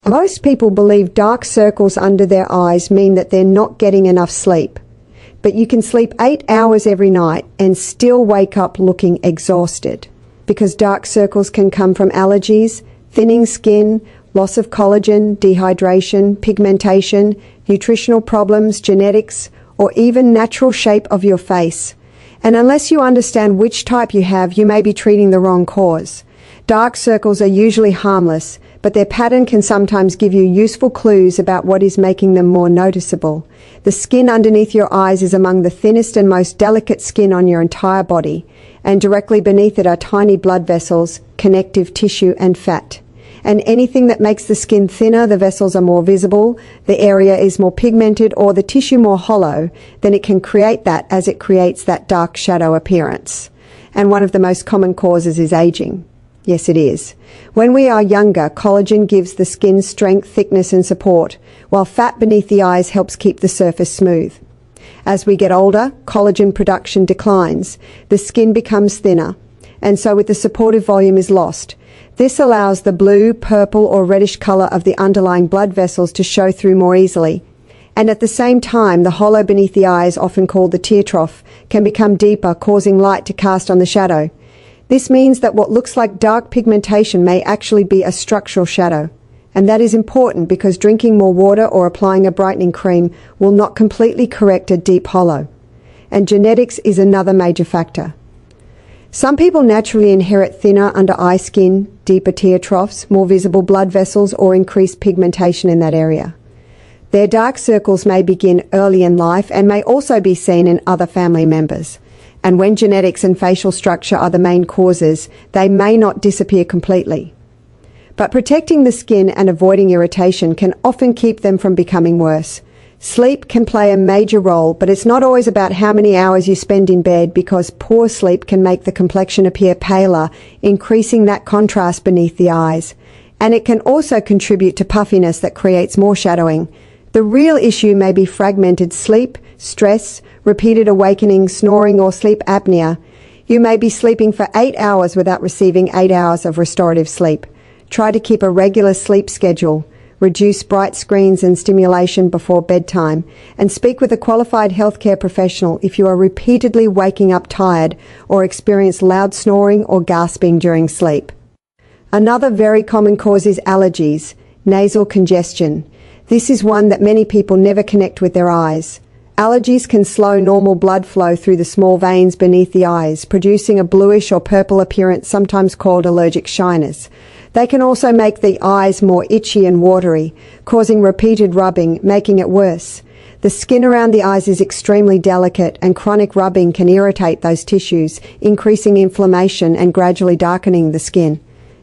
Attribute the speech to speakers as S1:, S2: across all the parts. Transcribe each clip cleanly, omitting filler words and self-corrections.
S1: Most people believe dark circles under their eyes mean that they're not getting enough sleep. But you can sleep 8 hours every night and still wake up looking exhausted. Because dark circles can come from allergies, thinning skin, loss of collagen, dehydration, pigmentation, nutritional problems, genetics, or even natural shape of your face. And unless you understand which type you have, you may be treating the wrong cause. Dark circles are usually harmless, but their pattern can sometimes give you useful clues about what is making them more noticeable. The skin underneath your eyes is among the thinnest and most delicate skin on your entire body, and directly beneath it are tiny blood vessels, connective tissue, and fat. And anything that makes the skin thinner, the vessels are more visible, the area is more pigmented, or the tissue more hollow, then it can create that as it creates that dark shadow appearance. And one of the most common causes is aging. Yes, it is. When we are younger, collagen gives the skin strength, thickness, and support, while fat beneath the eyes helps keep the surface smooth. As we get older, collagen production declines, the skin becomes thinner, and so with the supportive volume is lost. This allows the blue, purple, or reddish color of the underlying blood vessels to show through more easily. And at the same time, the hollow beneath the eyes, often called the tear trough, can become deeper, causing light to cast on the shadow. This means that what looks like dark pigmentation may actually be a structural shadow. And that is important because drinking more water or applying a brightening cream will not completely correct a deep hollow. And genetics is another major factor. Some people naturally inherit thinner under-eye skin, deeper tear troughs, more visible blood vessels, or increased pigmentation in that area. Their dark circles may begin early in life and may also be seen in other family members. And when genetics and facial structure are the main causes, they may not disappear completely. But protecting the skin and avoiding irritation can often keep them from becoming worse. Sleep can play a major role, but it's not always about how many hours you spend in bed, because poor sleep can make the complexion appear paler, increasing that contrast beneath the eyes. And it can also contribute to puffiness that creates more shadowing. The real issue may be fragmented sleep, stress, repeated awakening, snoring, or sleep apnea. You may be sleeping for 8 hours without receiving 8 hours of restorative sleep. Try to keep a regular sleep schedule. Reduce bright screens and stimulation before bedtime, and speak with a qualified healthcare professional if you are repeatedly waking up tired or experience loud snoring or gasping during sleep. Another very common cause is allergies, nasal congestion. This is one that many people never connect with their eyes. Allergies can slow normal blood flow through the small veins beneath the eyes, producing a bluish or purple appearance, sometimes called allergic shyness. They can also make the eyes more itchy and watery, causing repeated rubbing, making it worse. The skin around the eyes is extremely delicate, and chronic rubbing can irritate those tissues, increasing inflammation and gradually darkening the skin.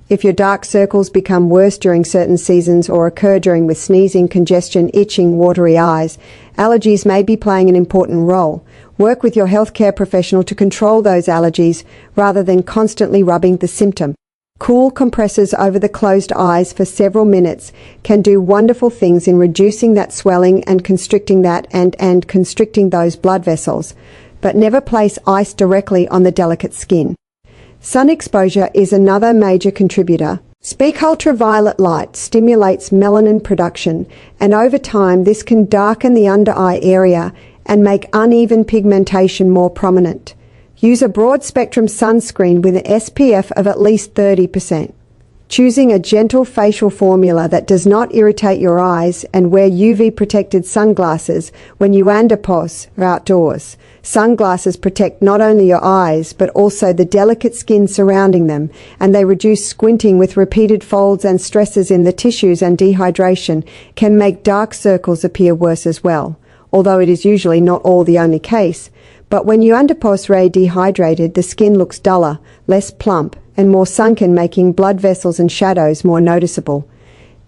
S1: If your dark circles become worse during certain seasons or occur during with sneezing, congestion, itching, watery eyes, allergies may be playing an important role. Work with your healthcare professional to control those allergies rather than constantly rubbing the symptom. Cool compresses over the closed eyes for several minutes can do wonderful things in reducing that swelling and constricting and constricting those blood vessels, but never place ice directly on the delicate skin. Sun exposure is another major contributor. Speak ultraviolet light stimulates melanin production, and over time this can darken the under-eye area and make uneven pigmentation more prominent. Use a broad-spectrum sunscreen with an SPF of at least 30%. Choosing a gentle facial formula that does not irritate your eyes, and wear UV-protected sunglasses when you andropause or outdoors. Sunglasses protect not only your eyes, but also the delicate skin surrounding them, and they reduce squinting with repeated folds, and stresses in the tissues and dehydration can make dark circles appear worse as well, although it is usually not the only case. But when you andropause dehydrated, the skin looks duller, less plump, and more sunken, making blood vessels and shadows more noticeable.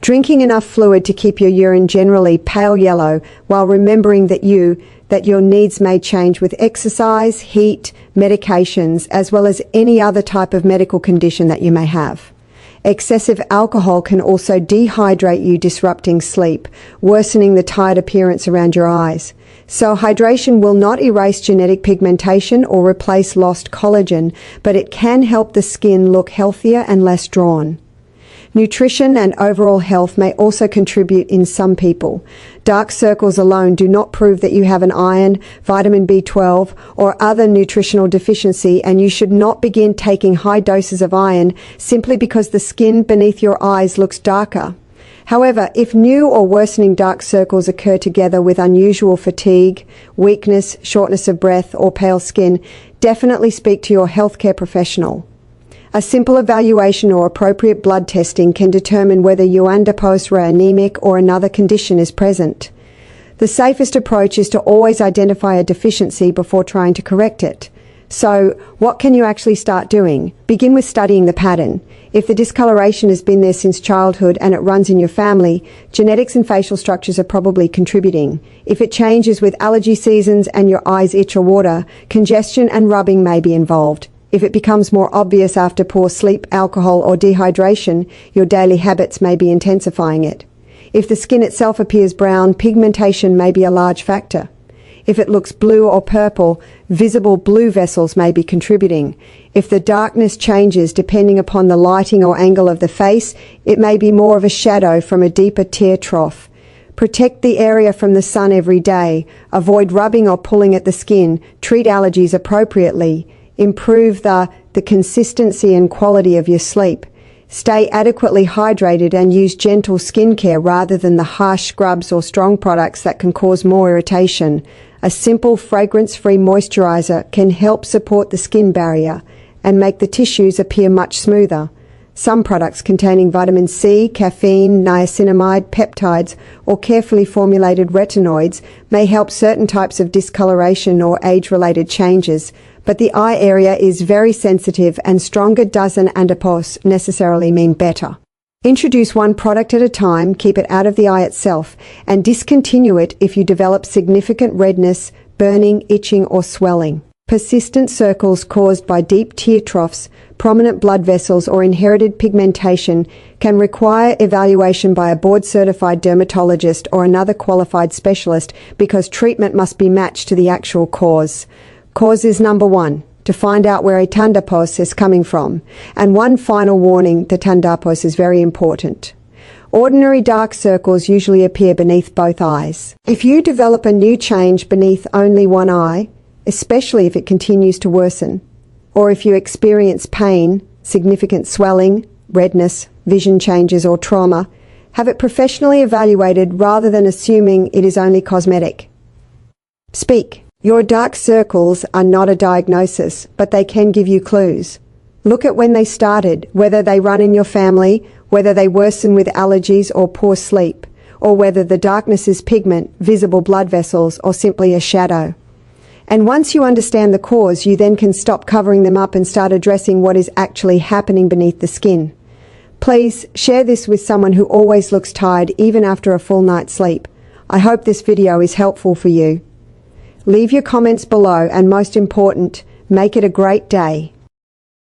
S1: Drinking enough fluid to keep your urine generally pale yellow, while remembering that your needs may change with exercise, heat, medications, as well as any other type of medical condition that you may have. Excessive alcohol can also dehydrate you, disrupting sleep, worsening the tired appearance around your eyes. So hydration will not erase genetic pigmentation or replace lost collagen, but it can help the skin look healthier and less drawn. Nutrition and overall health may also contribute in some people. Dark circles alone do not prove that you have an iron, vitamin B12, or other nutritional deficiency, and you should not begin taking high doses of iron simply because the skin beneath your eyes looks darker. However, if new or worsening dark circles occur together with unusual fatigue, weakness, shortness of breath, or pale skin, definitely speak to your healthcare professional. A simple evaluation or appropriate blood testing can determine whether adipose are anemic or another condition is present. The safest approach is to always identify a deficiency before trying to correct it. So, what can you actually start doing? Begin with studying the pattern. If the discoloration has been there since childhood and it runs in your family, genetics and facial structures are probably contributing. If it changes with allergy seasons and your eyes itch or water, congestion and rubbing may be involved. If it becomes more obvious after poor sleep, alcohol, or dehydration, your daily habits may be intensifying it. If the skin itself appears brown, pigmentation may be a large factor. If it looks blue or purple, visible blue vessels may be contributing. If the darkness changes depending upon the lighting or angle of the face, it may be more of a shadow from a deeper tear trough. Protect the area from the sun every day. Avoid rubbing or pulling at the skin. Treat allergies appropriately. Improve the consistency and quality of your sleep. Stay adequately hydrated and use gentle skincare rather than the harsh scrubs or strong products that can cause more irritation. A simple fragrance-free moisturizer can help support the skin barrier and make the tissues appear much smoother. Some products containing vitamin C, caffeine, niacinamide, peptides, or carefully formulated retinoids may help certain types of discoloration or age-related changes, but the eye area is very sensitive and stronger doesn't adipose necessarily mean better. Introduce one product at a time, keep it out of the eye itself, and discontinue it if you develop significant redness, burning, itching, or swelling. Persistent circles caused by deep tear troughs, prominent blood vessels, or inherited pigmentation can require evaluation by a board-certified dermatologist or another qualified specialist because treatment must be matched to the actual cause. Cause is number one, to find out where a tandapose is coming from. And one final warning, the tandapose is very important. Ordinary dark circles usually appear beneath both eyes. If you develop a new change beneath only one eye, especially if it continues to worsen, or if you experience pain, significant swelling, redness, vision changes, or trauma, have it professionally evaluated rather than assuming it is only cosmetic. Speak. Your dark circles are not a diagnosis, but they can give you clues. Look at when they started, whether they run in your family, whether they worsen with allergies or poor sleep, or whether the darkness is pigment, visible blood vessels, or simply a shadow. And once you understand the cause, you then can stop covering them up and start addressing what is actually happening beneath the skin. Please share this with someone who always looks tired even after a full night's sleep. I hope this video is helpful for you. Leave your comments below and most important, make it a great day.